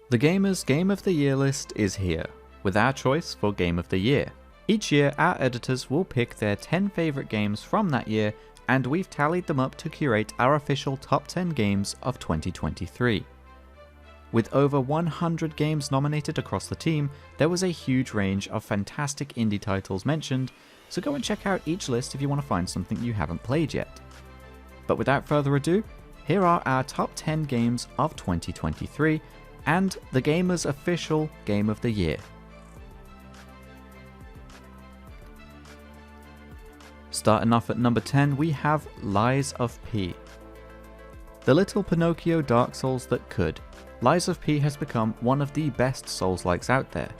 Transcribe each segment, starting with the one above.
The Gamer's Game of the Year list is here, with our choice for Game of the Year. Each year, our editors will pick their 10 favourite games from that year, and we've tallied them up to curate our official top 10 games of 2023. With over 100 games nominated across the team, there was a huge range of fantastic indie titles mentioned, so go and check out each list if you want to find something you haven't played yet. But without further ado, here are our top 10 games of 2023, and the Gamer's official Game of the Year. Starting off at number 10, we have Lies of P. The little Pinocchio Dark Souls that could, Lies of P has become one of the best Souls-likes out there.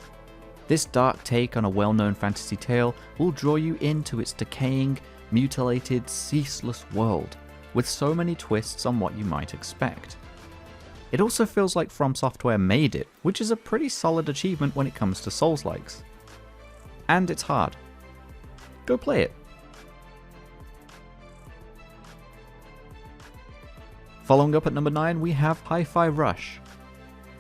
This dark take on a well-known fantasy tale will draw you into its decaying, mutilated, ceaseless world, with so many twists on what you might expect. It also feels like From Software made it, which is a pretty solid achievement when it comes to Souls-likes. And it's hard. Go play it. Following up at number 9, we have HighFi Rush.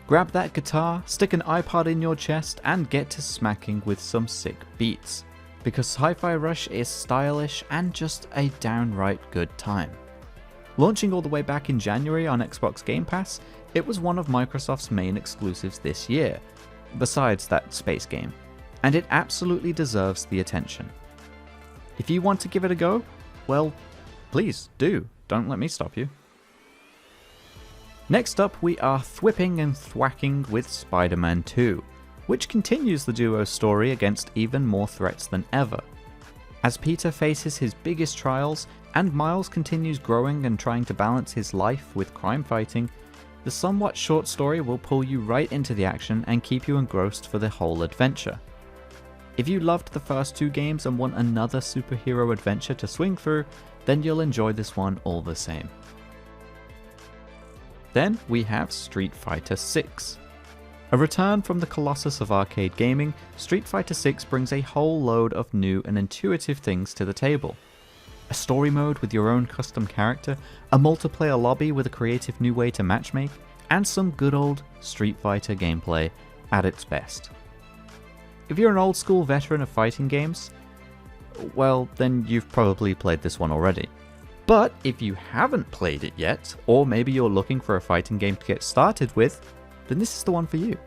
Grab that guitar, stick an iPod in your chest, and get to smacking with some sick beats, because HighFi Rush is stylish and just a downright good time. Launching all the way back in January on Xbox Game Pass, it was one of Microsoft's main exclusives this year, besides that space game, and it absolutely deserves the attention. If you want to give it a go, well, please do, don't let me stop you. Next up, we are thwipping and thwacking with Spider-Man 2, which continues the duo's story against even more threats than ever. As Peter faces his biggest trials, and Miles continues growing and trying to balance his life with crime fighting, the somewhat short story will pull you right into the action and keep you engrossed for the whole adventure. If you loved the first two games and want another superhero adventure to swing through, then you'll enjoy this one all the same. Then we have Street Fighter VI. A return from the Colossus of arcade gaming, Street Fighter VI brings a whole load of new and intuitive things to the table. A story mode with your own custom character, a multiplayer lobby with a creative new way to matchmake, and some good old Street Fighter gameplay at its best. If you're an old school veteran of fighting games, well, then you've probably played this one already. But if you haven't played it yet, or maybe you're looking for a fighting game to get started with, then this is the one for you.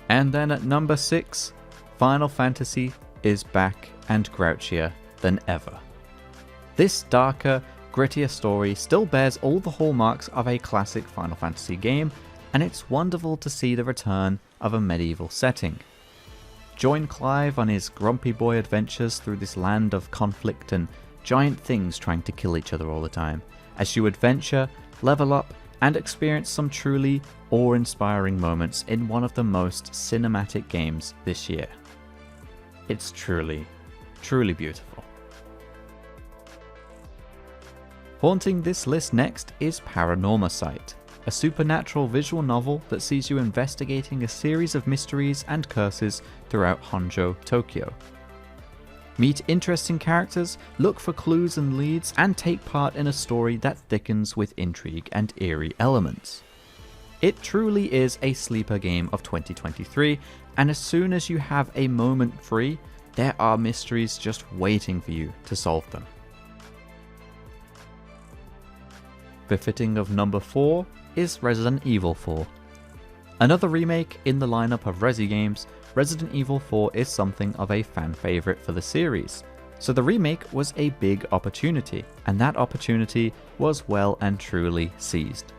And then at number 6, Final Fantasy is back and grouchier than ever. This darker, grittier story still bears all the hallmarks of a classic Final Fantasy game, and it's wonderful to see the return of a medieval setting. Join Clive on his grumpy boy adventures through this land of conflict and giant things trying to kill each other all the time, as you adventure, level up, and experience some truly awe-inspiring moments in one of the most cinematic games this year. It's truly, truly beautiful. Haunting this list next is Paranormal Site, a supernatural visual novel that sees you investigating a series of mysteries and curses throughout Honjo, Tokyo. Meet interesting characters, look for clues and leads, and take part in a story that thickens with intrigue and eerie elements. It truly is a sleeper game of 2023, and as soon as you have a moment free, there are mysteries just waiting for you to solve them. Befitting of number 4 is Resident Evil 4. Another remake in the lineup of Resi games, Resident Evil 4 is something of a fan favourite for the series, so the remake was a big opportunity, and that opportunity was well and truly seized.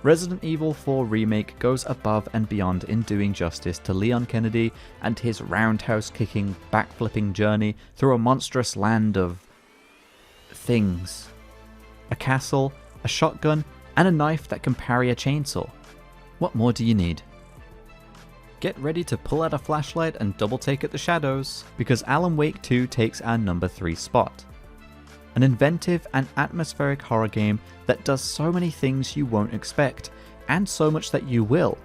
Resident Evil 4 Remake goes above and beyond in doing justice to Leon Kennedy and his roundhouse-kicking, backflipping journey through a monstrous land of things. A castle, a shotgun, and a knife that can parry a chainsaw. What more do you need? Get ready to pull out a flashlight and double take at the shadows, because Alan Wake 2 takes our number 3 spot. An inventive and atmospheric horror game that does so many things you won't expect, and so much that you will,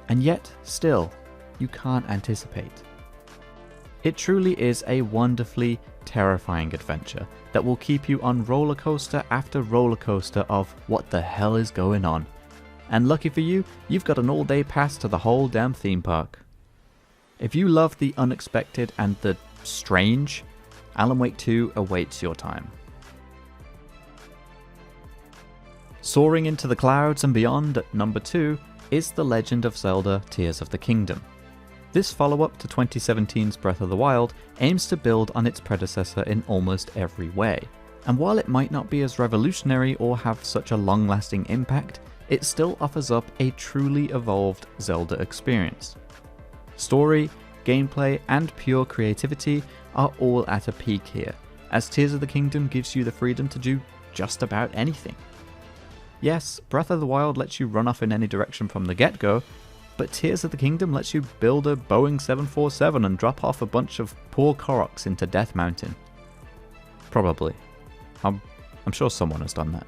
and yet, still, you can't anticipate. It truly is a wonderfully terrifying adventure that will keep you on roller coaster after roller coaster of what the hell is going on. and lucky for you, you've got an all-day pass to the whole damn theme park. If you love the unexpected and the strange, Alan Wake 2 awaits your time. Soaring into the clouds and beyond at number 2 is The Legend of Zelda: Tears of the Kingdom. This follow-up to 2017's Breath of the Wild aims to build on its predecessor in almost every way, and while it might not be as revolutionary or have such a long-lasting impact, it still offers up a truly evolved Zelda experience. Story, gameplay, and pure creativity are all at a peak here, as Tears of the Kingdom gives you the freedom to do just about anything. Yes, Breath of the Wild lets you run off in any direction from the get-go, but Tears of the Kingdom lets you build a Boeing 747 and drop off a bunch of poor Koroks into Death Mountain. Probably. I'm sure someone has done that.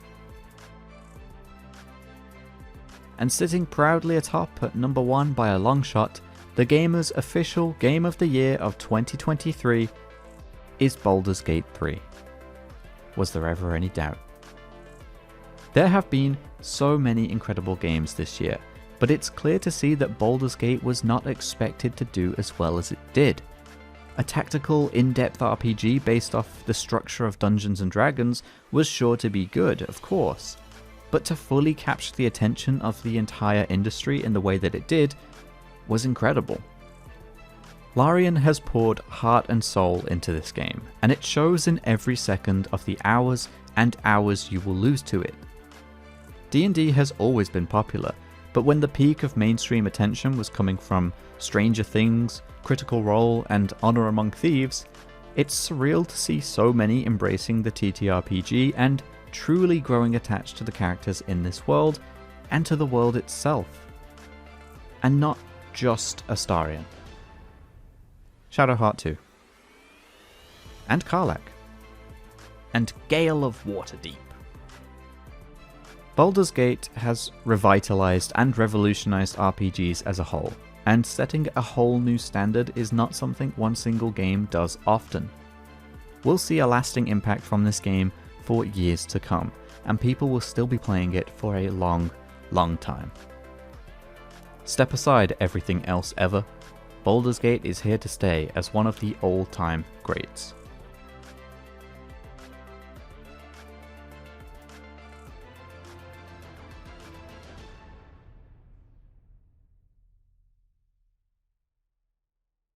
And sitting proudly atop at number 1 by a long shot, TheGamer's official Game of the Year of 2023 is Boulders Gate 3. Was there ever any doubt? There have been so many incredible games this year, but it's clear to see that Boulders Gate was not expected to do as well as it did. A tactical, in-depth RPG based off the structure of Dungeons & Dragons was sure to be good, of course, but to fully capture the attention of the entire industry in the way that it did was incredible. Larian has poured heart and soul into this game, and it shows in every second of the hours and hours you will lose to it. D&D has always been popular, but when the peak of mainstream attention was coming from Stranger Things, Critical Role, and Honor Among Thieves, it's surreal to see so many embracing the TTRPG and truly growing attached to the characters in this world, and to the world itself. And not just Astarion. Shadowheart 2. And Karlach. And Gale of Waterdeep. Baldur's Gate has revitalized and revolutionized RPGs as a whole, and setting a whole new standard is not something one single game does often. We'll see a lasting impact from this game for years to come, and people will still be playing it for a long, long time. Step aside everything else ever, Baldur's Gate is here to stay as one of the all-time greats.